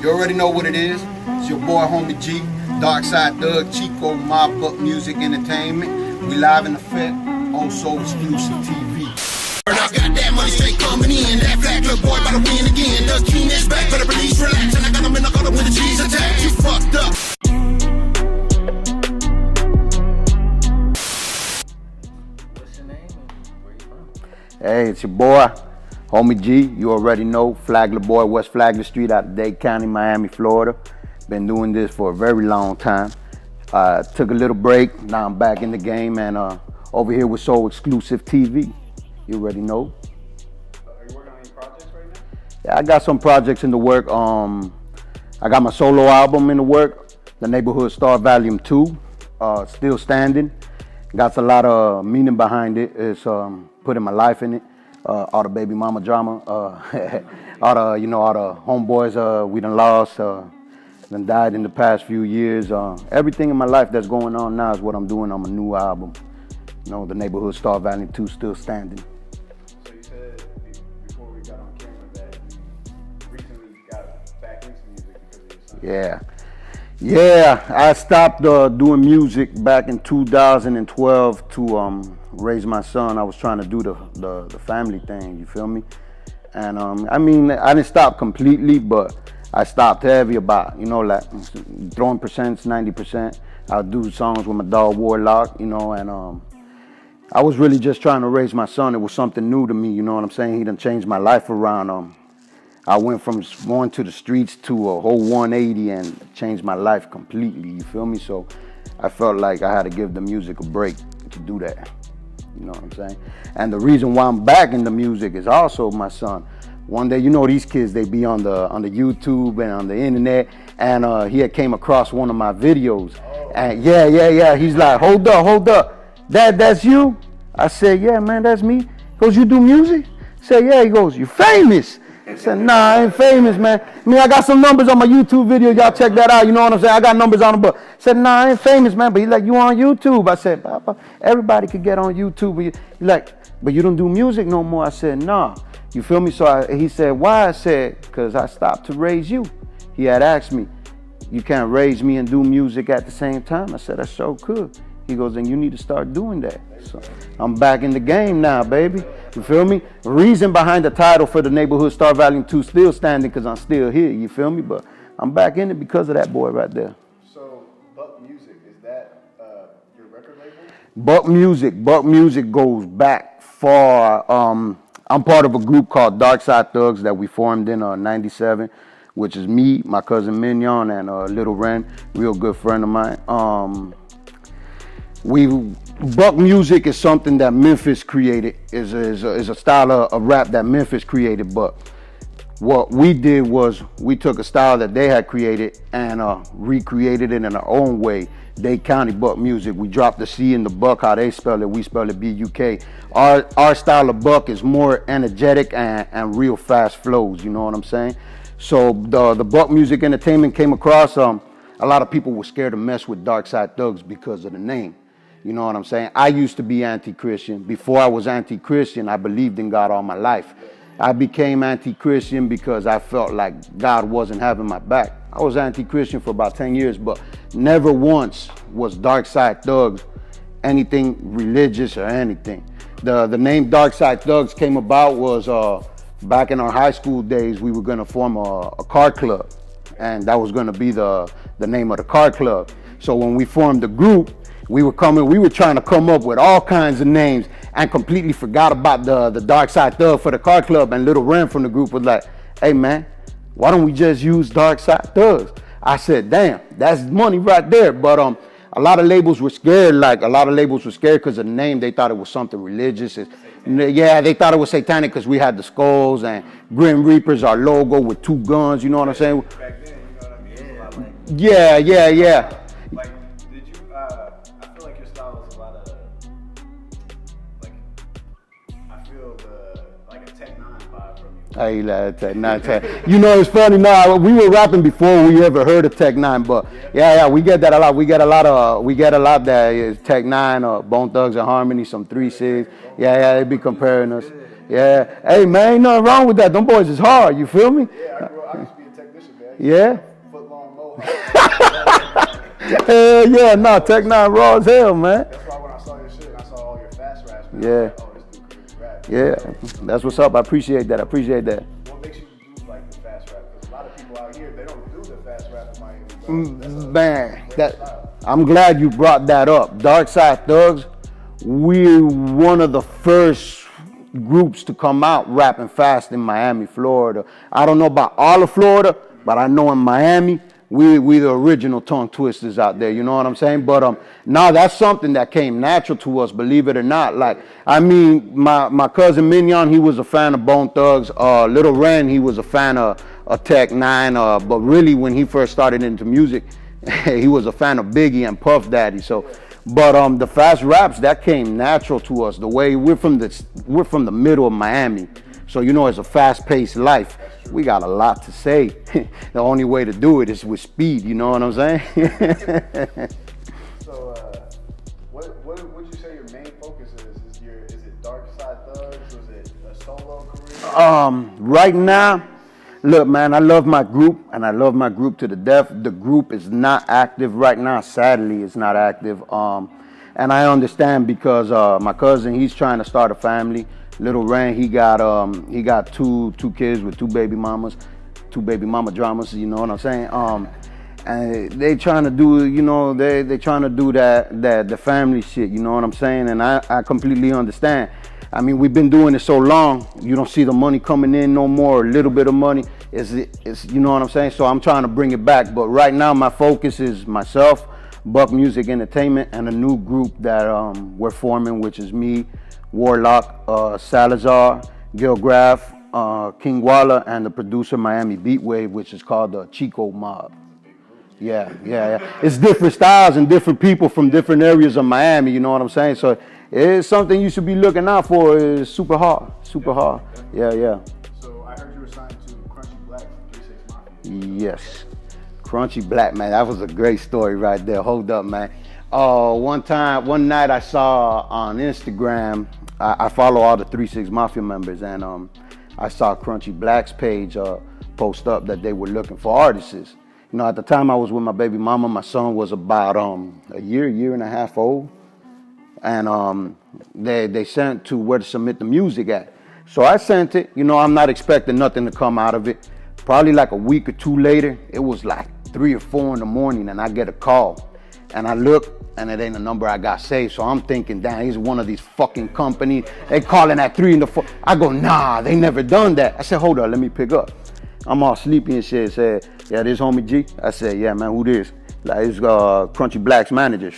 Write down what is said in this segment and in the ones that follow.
You already know what it is. It's your boy Homie G, Darkside Thug, Chico, Mob Buck Music Entertainment. We live in effect on OSXTV. I got that money straight coming in. That black little boy about to win again. The king is back for the release, relax. And I got him in the gutter when the G's attack. You fucked up. What's your name and where you from? Hey, it's your boy, Homie G. You already know, Flagler Boy, West Flagler Street out of Dade County, Miami, Florida. Been doing this for a very long time. Took a little break. Now I'm back in the game and over here with OSXTV. You already know. Are you working on any projects right now? Yeah, I got some projects in the work. I got my solo album in the work, The Neighborhood Star Volume 2, still standing. Got a lot of meaning behind it. It's putting my life in it. All the baby mama drama, all the homeboys we done lost, done died in the past few years. Everything in my life that's going on now is what I'm doing on my new album. You know, The Neighborhood Star Volume 2, still standing. So you said before we got on camera that you recently got back into music because of your son. Yeah, I stopped doing music back in 2012 to raise my son. I was trying to do the family thing, you feel me? And I mean, I didn't stop completely, but I stopped heavy about, like throwing percents, 90%. I'll do songs with my dog Warlock, and I was really just trying to raise my son. It was something new to me, you know what I'm saying? He done changed my life around. I went from going to the streets to a whole 180 and changed my life completely, you feel me? So I felt like I had to give the music a break to do that, you know what I'm saying? And the reason why I'm back in the music is also my son. One day, these kids, they be on the YouTube and on the internet, and he had came across one of my videos. And yeah, he's like, hold up. Dad, that's you? I said, yeah, man, that's me. He goes, you do music? I said, yeah. He goes, you famous? I said, nah, I ain't famous, man. I mean, I got some numbers on my YouTube video. Y'all check that out. You know what I'm saying? I got numbers on them, but I said, nah, I ain't famous, man. But he's like, you on YouTube? I said, Papa, everybody could get on YouTube. He's like, but you don't do music no more. I said, nah. You feel me? So he said, why? I said, because I stopped to raise you. He had asked me, you can't raise me and do music at the same time? I said, I sure could. He goes, then you need to start doing that. So I'm back in the game now, baby. You feel me? The reason behind the title for The Neighborhood Star Volume 2 still standing because I'm still here, you feel me? But I'm back in it because of that boy right there. So Buck Music, is that your record label? Buck Music goes back far. I'm part of a group called Darkside Thugs that we formed in '97, which is me, my cousin Mignon, and Little Ren, real good friend of mine. Buck Music is something that Memphis created, is a style of rap that Memphis created, but what we did was we took a style that they had created and recreated it in our own way. Dade County Buck Music. We dropped the C in the Buck, how they spell it, we spell it B-U-K. Our style of Buck is more energetic and real fast flows, you know what I'm saying? So the Buck Music Entertainment came across, a lot of people were scared to mess with Darkside Thugs because of the name. You know what I'm saying? I used to be anti-Christian. Before I was anti-Christian, I believed in God all my life. I became anti-Christian because I felt like God wasn't having my back. I was anti-Christian for about 10 years, but never once was Darkside Thugs anything religious or anything. The name Darkside Thugs came about was back in our high school days, we were gonna form a car club, and that was gonna be the name of the car club. So when we formed the group, we were trying to come up with all kinds of names and completely forgot about the Darkside Thug for the car club. And Little Ren from the group was like, hey man, why don't we just use Darkside Thugs? I said, damn, that's money right there. But a lot of labels were scared. Because of the name. They thought it was something religious. Yeah, they thought it was satanic because we had the skulls and Grim Reaper's our logo with 2 guns. You know what I'm saying? Back then, you know what I mean? Yeah. Like, did you, I feel like your style is a lot of, like, I feel like a Tech 9 vibe from you. Hey, Tech 9. It's funny. Nah, we were rapping before we ever heard of Tech 9, but yeah, we get that a lot. We get a lot that is Tech 9 or Bone Thugs and Harmony, some 3-6. Yeah, they be comparing us. Yeah. Hey man, ain't nothing wrong with that. Them boys is hard. You feel me? Yeah, I used to be a technician, man. Yeah. Foot long mohawk. Hell yeah, no, Tech 9 raw as hell, man. That's why when I saw your shit and I saw all your fast raps, man, Yeah. I was like, oh, this dude can really rap. Yeah, that's what's up. I appreciate that. What makes you do like the fast rap? Because a lot of people out here, they don't do the fast rap in Miami, bro. Man, I'm glad you brought that up. Darkside Thugs, we're one of the first groups to come out rapping fast in Miami, Florida. I don't know about all of Florida, but I know in Miami, we the original tongue twisters out there, you know what I'm saying? But now that's something that came natural to us, believe it or not. Like, I mean, my cousin Mignon, he was a fan of Bone Thugs. Little Ren, he was a fan of Tech 9. But really, when he first started into music, he was a fan of Biggie and Puff Daddy. So, but the fast raps, that came natural to us. The way we're from the middle of Miami. So, you know, it's a fast-paced life. We got a lot to say. The only way to do it is with speed, you know what I'm saying? So, what would you say your main focus is? Is it Dark Side Thugs? Or is it a solo career? Right now, look, man, I love my group, and I love my group to the death. The group is not active right now. Sadly, it's not active. And I understand because my cousin, he's trying to start a family. Little Ren, he got two kids with two baby mama dramas, you know what I'm saying? And they trying to do, you know, they trying to do the family shit, you know what I'm saying? And I completely understand. I mean, we've been doing it so long, you don't see the money coming in no more, a little bit of money. It's you know what I'm saying? So I'm trying to bring it back. But right now my focus is myself, Buck Music Entertainment, and a new group that we're forming, which is me, Warlock, Salazar, Gil Graff, King Walla, and the producer Miami Beatwave, which is called the Chico Mob. Yeah. It's different styles and different people from different areas of Miami, you know what I'm saying? So it's something you should be looking out for. It's super hard. Yeah. So I heard you were signed to Crunchy Black from 36 Mafia. Yes. Crunchy Black, man, that was a great story right there. Hold up, man. One night I saw on Instagram, I follow all the 36 Mafia members, and I saw Crunchy Black's page post up that they were looking for artists. You know, at the time I was with my baby mama, my son was about a year and a half old, and they sent to where to submit the music at. So I sent it. You know, I'm not expecting nothing to come out of it. Probably like a week or two later, it was like 3 or 4 in the morning, and I get a call. And I look, and it ain't a number I got saved. So I'm thinking, damn, he's one of these fucking companies. They calling at 3 in the 4. I go, nah, they never done that. I said, hold on, let me pick up. I'm all sleepy and shit. Said, yeah, this HOMEY G. I said, yeah, man, who this? Like, it's Crunchy Black's manager.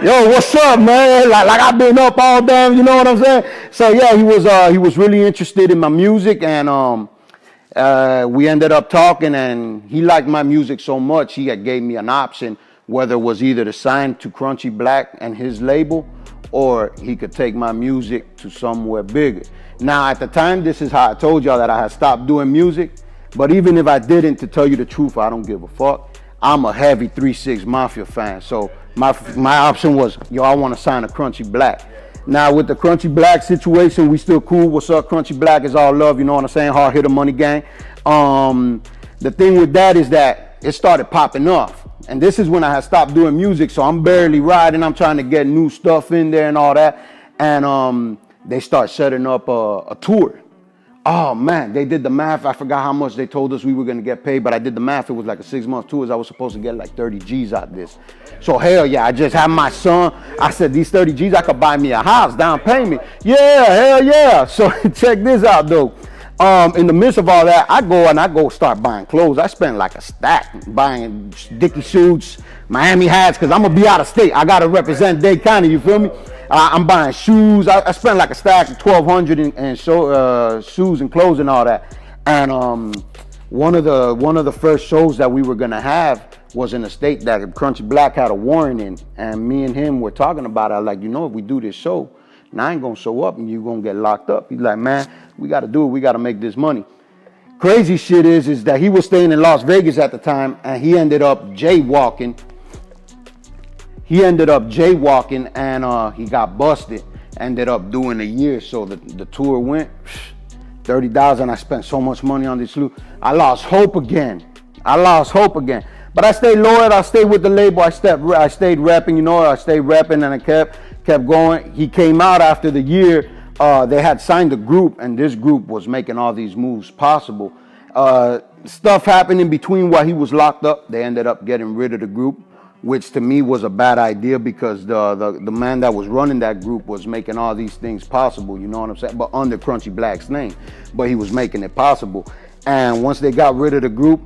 Yo, what's up, man? Like I've been up all damn, you know what I'm saying? So yeah, he was really interested in my music, and we ended up talking, and he liked my music so much he had gave me an option, whether it was either to sign to Crunchy Black and his label, or he could take my music to somewhere bigger. Now, at the time, this is how I told y'all that I had stopped doing music. But even if I didn't, to tell you the truth, I don't give a fuck. I'm a heavy 36 Mafia fan. So my option was, yo, I want to sign a Crunchy Black. Now, with the Crunchy Black situation, we still cool. What's up? Crunchy Black is all love, you know what I'm saying? Hard hitter money gang. The thing with that is that it started popping off. And this is when I had stopped doing music, so I'm barely riding. I'm trying to get new stuff in there and all that. And they start setting up a tour. Oh, man, they did the math. I forgot how much they told us we were going to get paid, but I did the math. It was like a 6-month tour. I was supposed to get like 30 G's out of this. So, hell yeah, I just had my son. I said, these 30 G's, I could buy me a house, down payment. Yeah, hell yeah. So, check this out, though. In the midst of all that, I go start buying clothes. I spend like a stack buying Dickie suits, Miami hats, because I'm going to be out of state. I got to represent Dade County, you feel me? I'm buying shoes. I spent like a stack of $1,200 and shoes and clothes and all that. And one of the first shows that we were going to have was in a state that Crunchy Black had a warrant in. And me and him were talking about it. I was like, you know, if we do this show, and I ain't going to show up and you're going to get locked up. He's like, man, we got to do it. We got to make this money. Crazy shit is that he was staying in Las Vegas at the time, and he ended up jaywalking. And he got busted. Ended up doing a year. So the tour went $30,000. I spent so much money on this loot. I lost hope again. I lost hope again. But I stayed loyal. I stayed with the label. I stayed repping. You know, I stayed repping, and I kept going. He came out after the year. They had signed a group, and this group was making all these moves possible. Stuff happened in between while he was locked up. They ended up getting rid of the group, which to me was a bad idea because the man that was running that group was making all these things possible, you know what I'm saying? But under Crunchy Black's name, but he was making it possible. And once they got rid of the group,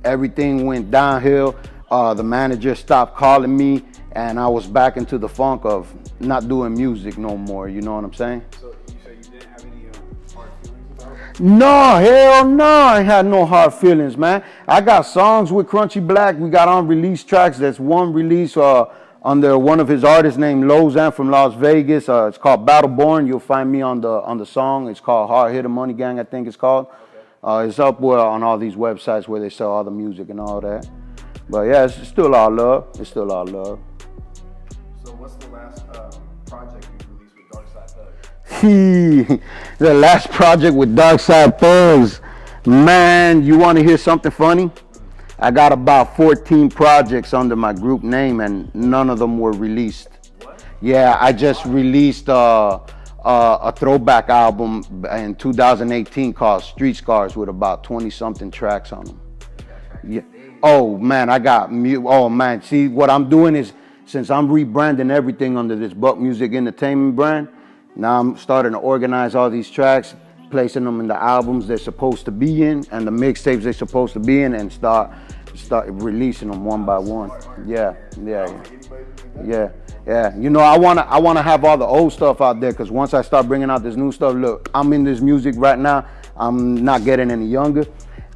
everything went downhill. The manager stopped calling me, and I was back into the funk of not doing music no more, you know what I'm saying? So you said you didn't have any hard feelings about it? No, hell no, I had no hard feelings, man. I got songs with Crunchy Black. We got unreleased tracks. There's one release under one of his artists named Lozan from Las Vegas. It's called Battleborn. You'll find me on the song. It's called Hard Hitter Money Gang, I think it's called. It's up on all these websites where they sell all the music and all that. But yeah, it's still all love. It's still all love. So what's the last project you released with Darkside Thug? The last project with Darkside Thugs. Man, you want to hear something funny? I got about 14 projects under my group name, and none of them were released. What? Yeah, I just released a throwback album in 2018 called Street Scars with about 20-something tracks on them. Yeah. Oh man, oh man. See, what I'm doing is, since I'm rebranding everything under this Buck Music Entertainment brand, now I'm starting to organize all these tracks, placing them in the albums they're supposed to be in and the mixtapes they're supposed to be in, and start releasing them one by one. Yeah. You know, I wanna have all the old stuff out there, because once I start bringing out this new stuff, look, I'm in this music right now. I'm not getting any younger.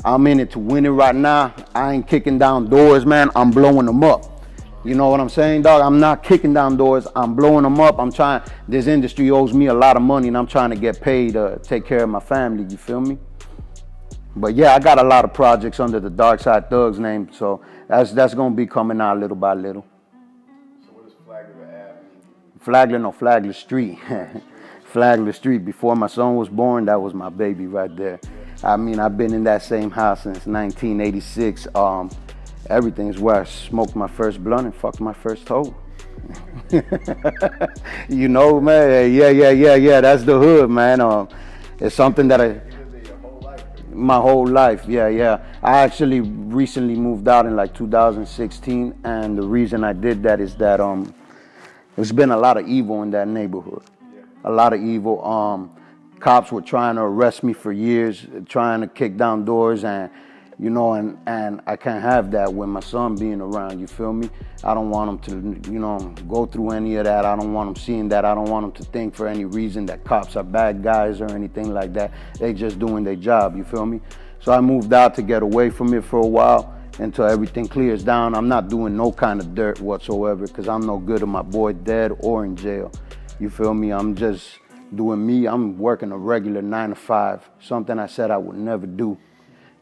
I'm in it to win it right now. I ain't kicking down doors, man. I'm blowing them up. You know what I'm saying, dog? I'm not kicking down doors. I'm blowing them up. This industry owes me a lot of money, and I'm trying to get paid to take care of my family. You feel me? But yeah, I got a lot of projects under the Darkside Thugs name, so that's gonna be coming out little by little. So what does Flagler Ave? Flagler, no, Flagler Street. Flagler Street. Before my son was born, that was my baby right there. I mean, I've been in that same house since 1986. Everything's where I smoked my first blunt and fucked my first hoe. You know, man. Yeah. That's the hood, man. It's something that my whole life, yeah. I actually recently moved out in like 2016, and the reason I did that is that there's been a lot of evil in that neighborhood. A lot of evil. Cops were trying to arrest me for years, trying to kick down doors, and you know, and I can't have that with my son being around, you feel me? I don't want him to, you know, go through any of that. I don't want him seeing that. I don't want him to think for any reason that cops are bad guys or anything like that. They just doing their job, you feel me? So I moved out to get away from it for a while until everything clears down. I'm not doing no kind of dirt whatsoever, because I'm no good of my boy dead or in jail. You feel me? I'm just doing me. I'm working a regular 9 to 5, something I said I would never do.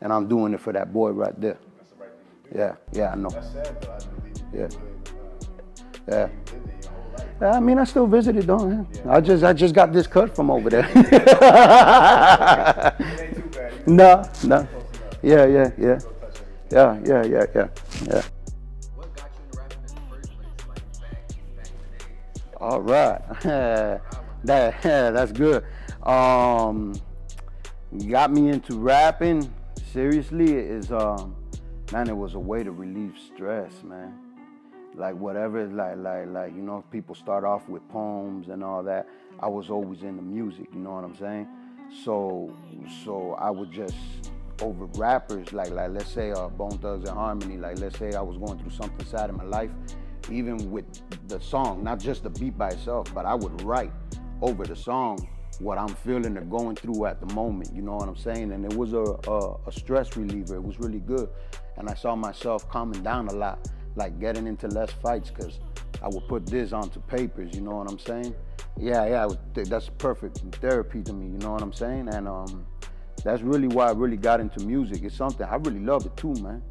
And I'm doing it for that boy right there. That's the right thing to do. Yeah, I know. That's sad, though. I believe you Yeah. would, Yeah. you lived it your whole life. I mean, I still visit it, though. Man. I just got this cut from over there. It ain't too bad. No. Close enough. Yeah. Go touch everything. Yeah. What got you into rapping in the first place? Like back in the day? All right. That's good. Got me into rapping. Seriously, man, it was a way to relieve stress, man. Like whatever, like you know, people start off with poems and all that. I was always into music, you know what I'm saying? So I would just, over rappers, like let's say Bone Thugs and Harmony, like let's say I was going through something sad in my life, even with the song, not just the beat by itself, but I would write over the song what I'm feeling or going through at the moment, you know what I'm saying? And it was a stress reliever. It was really good. And I saw myself calming down a lot, like getting into less fights, because I would put this onto papers, you know what I'm saying? Yeah, that's perfect therapy to me, you know what I'm saying? And that's really why I really got into music. It's something, I really love it too, man.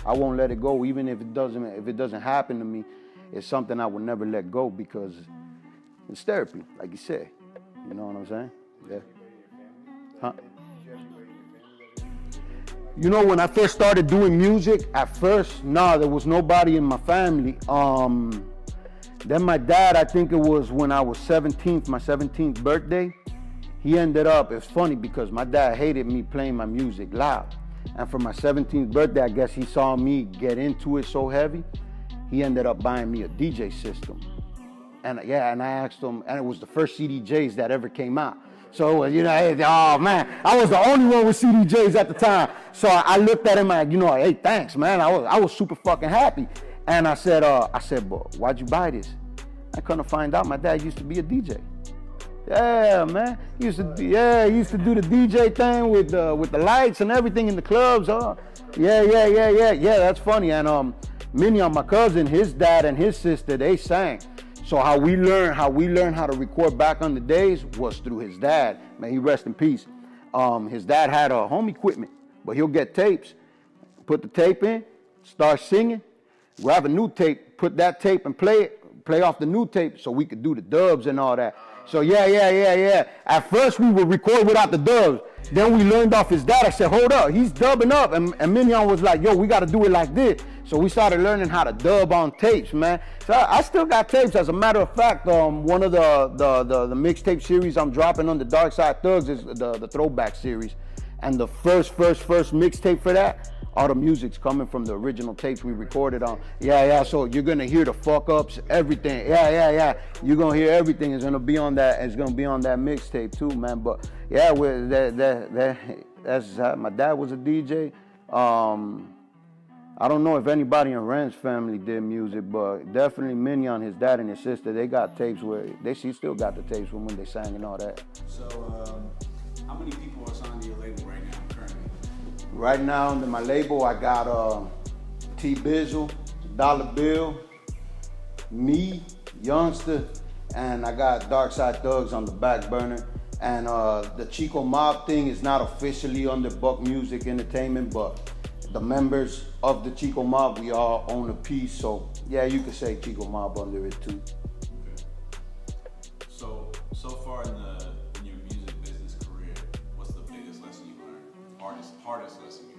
I won't let it go, even if it doesn't happen to me. It's something I would never let go, because it's therapy, like you said. You know what I'm saying? Yeah. Huh? You know, when I first started doing music, at first, there was nobody in my family. Then my dad, I think it was when I was 17th, my 17th birthday, he ended up, it's funny because my dad hated me playing my music loud. And for my 17th birthday, I guess he saw me get into it so heavy, he ended up buying me a DJ system. And yeah, and I asked him, and it was the first CDJs that ever came out. So, you know, oh man, I was the only one with CDJs at the time. So I looked at him like, you know, hey, thanks, man. I was super fucking happy. And I said, but why'd you buy this? I couldn't find out my dad used to be a DJ. Yeah, man. He used to do the DJ thing with the lights and everything in the clubs. Yeah. That's funny. And Mignon, my cousin, his dad and his sister, they sang. So how we learned how to record back on the days was through his dad. May he rest in peace. His dad had home equipment, but he'll get tapes, put the tape in, start singing, grab a new tape, put that tape and play off the new tape so we could do the dubs and all that. So yeah. At first we would record without the dubs. Then we learned off his dad. I said, hold up, he's dubbing up. And Mignon was like, yo, we got to do it like this. So we started learning how to dub on tapes, man. So I still got tapes. As a matter of fact, one of the mixtape series I'm dropping on the Dark Side Thugs is the Throwback series. And the first mixtape for that, all the music's coming from the original tapes we recorded on. Yeah. So you're gonna hear the fuck ups, everything. Yeah. You're gonna hear everything. It's gonna be on that. It's gonna be on that mixtape too, man. But yeah, that's my dad was a DJ. I don't know if anybody in Ren's family did music, but definitely Mignon, his dad and his sister, they got tapes where she still got the tapes from when they sang and all that. So, how many people are signed to your label right now, currently? Right now, under my label, I got T Bizzle, Dollar Bill, me, Youngster, and I got Dark Side Thugs on the back burner. And the Chico Mob thing is not officially under Buck Music Entertainment, but the members of the Chico Mob, we all own a piece. So yeah, you could say Chico Mob under it too. Okay. So far in your music business career, what's the biggest lesson you learned? Hardest lesson you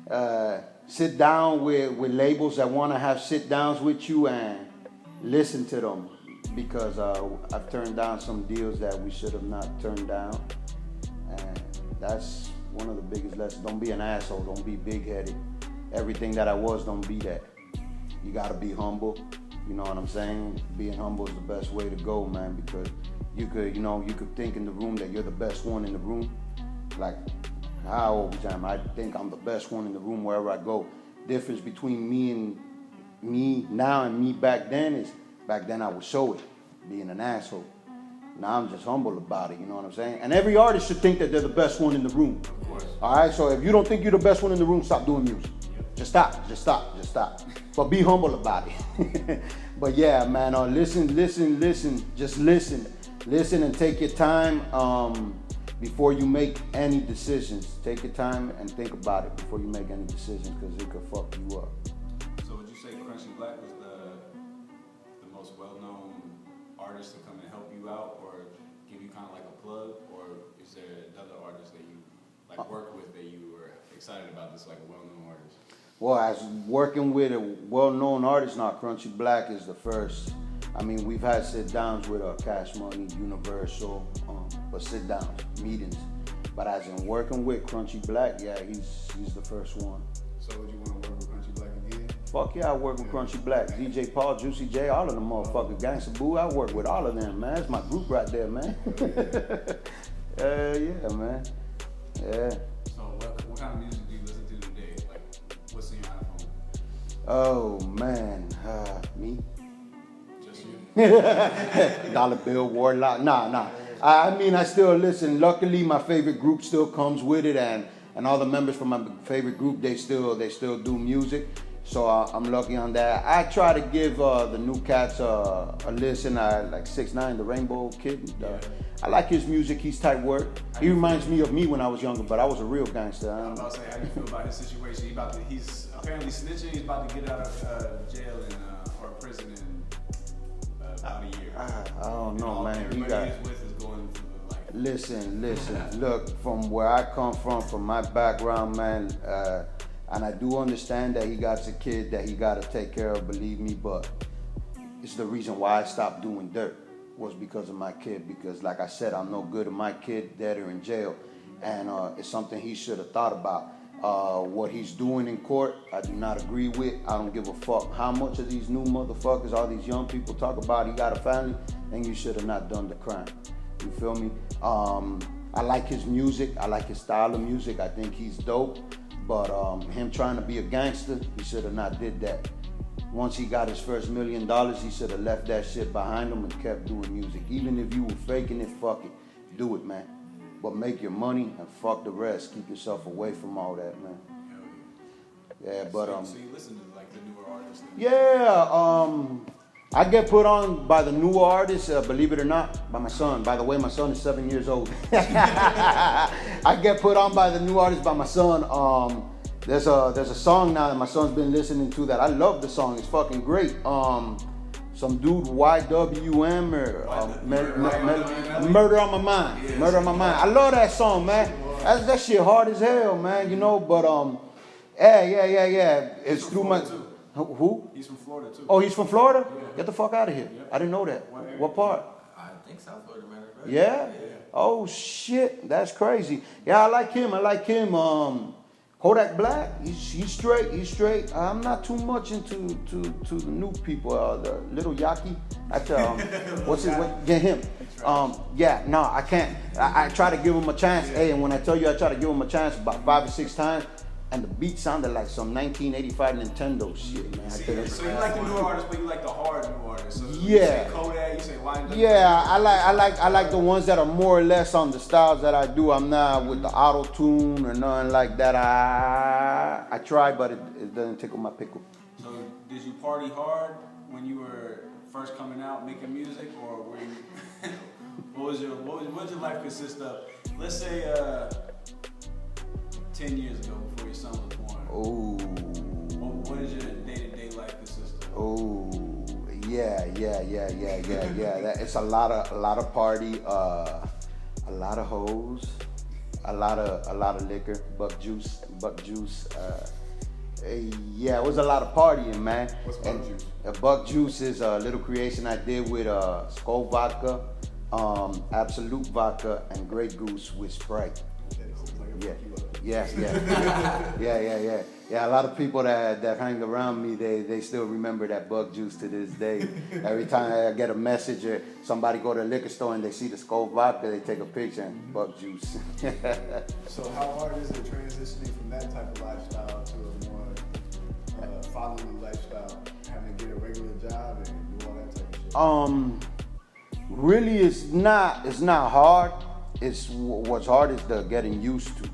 learned? Sit down with labels that want to have sit downs with you and listen to them, because I've turned down some deals that we should have not turned down, and that's one of the biggest lessons. Don't be an asshole. Don't be big-headed. Everything that I was, don't be that. You gotta be humble. You know what I'm saying? Being humble is the best way to go, man, because you could think in the room that you're the best one in the room. Like I always am. I think I'm the best one in the room wherever I go. Difference between me now and me back then is, back then I would show it, being an asshole. Now I'm just humble about it, you know what I'm saying? And every artist should think that they're the best one in the room. Of course. All right, so if you don't think you're the best one in the room, stop doing music. Just stop. But be humble about it. But yeah, man, listen, just listen and take your time before you make any decisions. Take your time and think about it before you make any decisions, because it could fuck you up. So would you say Crunchy Black was the most well-known artist to come and help you out, or give you kind of like a plug, or is there another artist that you like work with that you were excited about, that's like a well-known artist? Well, as working with a well-known artist, now Crunchy Black is the first. I mean, we've had sit-downs with Cash Money, Universal, but sit-downs, meetings. But as in working with Crunchy Black, yeah, he's the first one. So would you want to work with Crunchy Black again? Fuck yeah, I work with Crunchy Black, DJ Paul, Juicy J, all of them motherfuckers, Gangsta Boo. I work with all of them, man. That's my group right there, man. Yeah, man. Yeah. So what kind of music do you listen to today? Like, what's in your iPhone? Oh man, me. Just you? Dollar Bill, Warlock. Nah. I mean, I still listen. Luckily, my favorite group still comes with it, and all the members from my favorite group, they still do music. So I'm lucky on that. I try to give the new cats a listen. I like 6ix9ine, the Rainbow Kid. I like his music. He's tight work. He reminds me of me when I was younger, but I was a real gangster. I was about to say, how do you feel about his situation? He's apparently snitching. He's about to get out of jail or prison in about a year. I don't know, man. Everybody he's with is going through Listen. Look, from where I come from my background, man, and I do understand that he got a kid that he got to take care of, believe me, but it's the reason why I stopped doing dirt was because of my kid. Because like I said, I'm no good at my kid dead or in jail, and it's something he should have thought about. What he's doing in court, I do not agree with. I don't give a fuck how much of these new motherfuckers, all these young people talk about he got a family, then you should have not done the crime. You feel me? I like his music. I like his style of music. I think he's dope. But him trying to be a gangster, he should have not did that. Once he got his first $1 million, he should have left that shit behind him and kept doing music. Even if you were faking it, fuck it. Do it, man. But make your money and fuck the rest. Keep yourself away from all that, man. Yeah, but So you listen to like the newer artists? I get put on by the new artists, believe it or not, by my son. By the way, my son is 7 years old. I get put on by the new artists by my son. There's a song now that my son's been listening to that I love the song. It's fucking great. Some dude YWM or Murder on My Mind. Yeah, Murder on My Mind. I love that song, man. That shit hard as hell, man. You know, but yeah. It's through my. Who? He's from Florida too. Oh, he's from Florida? Yeah. Get the fuck out of here. Yep. I didn't know that. What part? I think South Florida, matter of fact. Yeah? Oh shit, that's crazy. Yeah, I like him. Kodak Black, he's straight. I'm not too much into the new people. The little Yaki. What's his name? Yeah, him. I can't. I try to give him a chance. Hey, and when I tell you I try to give him a chance about 5 or 6 times, and the beat sounded like some 1985 Nintendo shit, man. So you like the newer artists, but you like the hard new artists. So Yeah. You say Kodak, you say YNW. Yeah, I like the ones that are more or less on the styles that I do. I'm not with the auto tune or nothing like that. I try, but it doesn't tickle my pickle. So did you party hard when you were first coming out making music, or were you? what was your life consist of? Let's say 10 years ago, before your son was born. Oh. What is your day-to-day life consist of? Oh, yeah. It's a lot of party, a lot of hoes, a lot of liquor, buck juice. Yeah, it was a lot of partying, man. What's buck juice? Buck juice is a little creation I did with Skull vodka, Absolute vodka, and Grey Goose with Sprite. Yeah. A lot of people that hang around me, they still remember that bug juice to this day. Every time I get a message or somebody go to a liquor store and they see the Skull vodka, they take a picture and bug juice. So how hard is it transitioning from that type of lifestyle to a more fatherly lifestyle, having to get a regular job and do all that type of shit? Really, it's not hard. It's what's hard is the getting used to.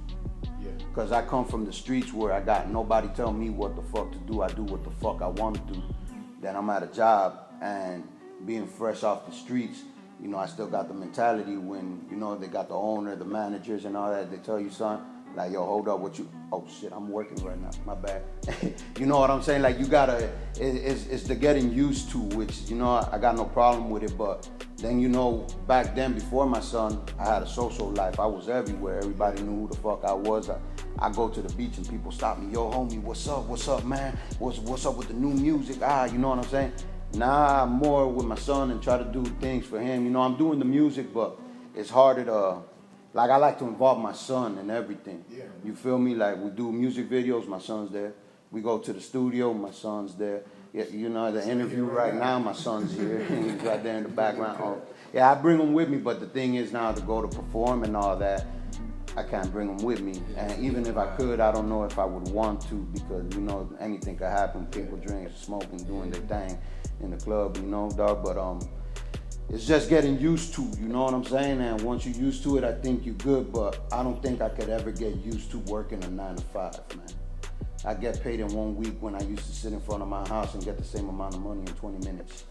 Because I come from the streets where I got nobody tell me what the fuck to do. I do what the fuck I want to do. Then I'm at a job, and being fresh off the streets, you know, I still got the mentality when, you know, they got the owner, the managers and all that. They tell you, son, like, yo, hold up, oh shit, I'm working right now, my bad. You know what I'm saying? Like, you gotta, it's the getting used to, which, you know, I got no problem with it, but then, you know, back then, before my son, I had a social life. I was everywhere. Everybody knew who the fuck I was. I go to the beach and people stop me. Yo, homie, what's up, man? What's up with the new music? You know what I'm saying? Nah, I'm more with my son and try to do things for him. You know, I'm doing the music, but it's harder to, like, I like to involve my son in everything. Yeah. You feel me? Like, we do music videos, my son's there. We go to the studio, my son's there. Yeah, you know, the interview right now, my son's here. He's right there in the background. Oh, yeah, I bring him with me, but the thing is now to go to perform and all that, I can't bring him with me. And even if I could, I don't know if I would want to, because, you know, anything could happen. People drinking, smoking, doing their thing in the club, you know, dog. But it's just getting used to, you know what I'm saying? And once you're used to it, I think you're good. But I don't think I could ever get used to working a 9 to 5, man. I get paid in 1 week when I used to sit in front of my house and get the same amount of money in 20 minutes.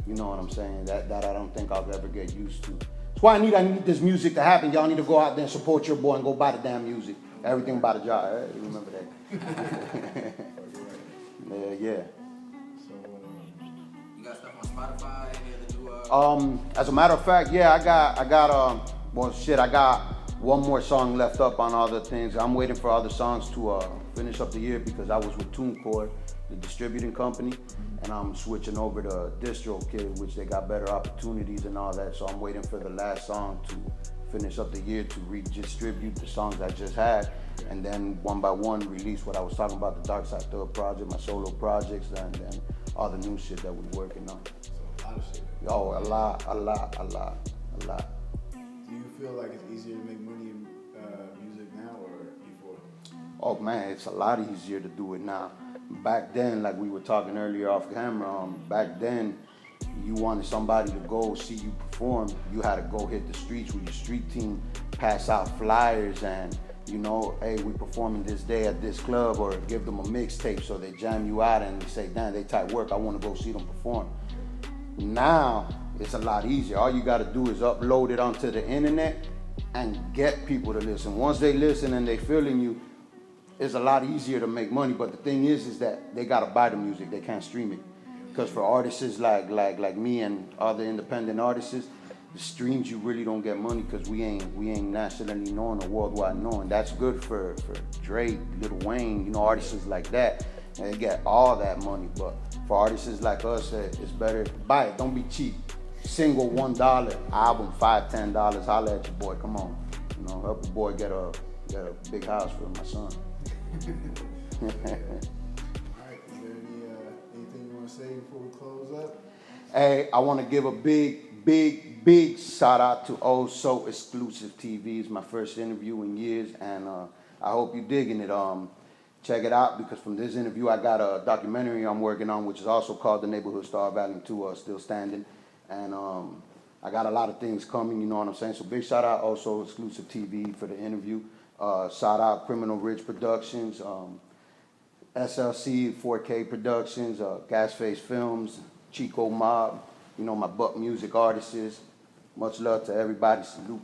You know what I'm saying? That I don't think I'll ever get used to. That's why I need this music to happen. Y'all need to go out there and support your boy and go buy the damn music. Everything about a job. Right? You remember that? Yeah. You got stuff on Spotify? Any of the new? As a matter of fact, yeah, I got Well, shit, I got one more song left up on other things. I'm waiting for other songs to finish up the year because I was with TuneCore, the distributing company, and I'm switching over to DistroKid, which they got better opportunities and all that. So I'm waiting for the last song to finish up the year to redistribute the songs I just had, and then one by one release what I was talking about, the Dark Side Thug project, my solo projects, and then all the new shit that we're working on. So a lot of shit. Oh, a lot. Do you feel like it's easier to make money in music now or before? Oh man, it's a lot easier to do it now. Back then, like we were talking earlier off camera, back then, you wanted somebody to go see you perform, you had to go hit the streets with your street team, pass out flyers and, you know, hey, we performing this day at this club, or give them a mixtape so they jam you out and they say, damn, they tight work, I want to go see them perform. Now, it's a lot easier. All you got to do is upload it onto the internet and get people to listen. Once they listen and they feeling you, it's a lot easier to make money. But the thing is that they got to buy the music. They can't stream it. Because for artists like me and other independent artists, the streams you really don't get money because we ain't nationally known or worldwide known. That's good for Drake, Lil Wayne, you know, artists like that. And they get all that money. But for artists like us, it's better buy it. Don't be cheap. Single $1, album $5, $10. Holla at your boy. Come on, you know, help a boy get a big house for my son. All right, is there anything you want to say before we close up? Hey, I want to give a big shout out to OSXTV. It's my first interview in years, and I hope you're digging it. Check it out, because from this interview I got a documentary I'm working on, which is also called The Neighborhood Star Valley 2, Still Standing. And I got a lot of things coming, you know what I'm saying? So big shout out also Exclusive TV for the interview. Shout out Criminal Rich Productions, SLC 4K Productions, Gasface Films, Chico Mob, you know, my Buck Music artists. Much love to everybody. Salute.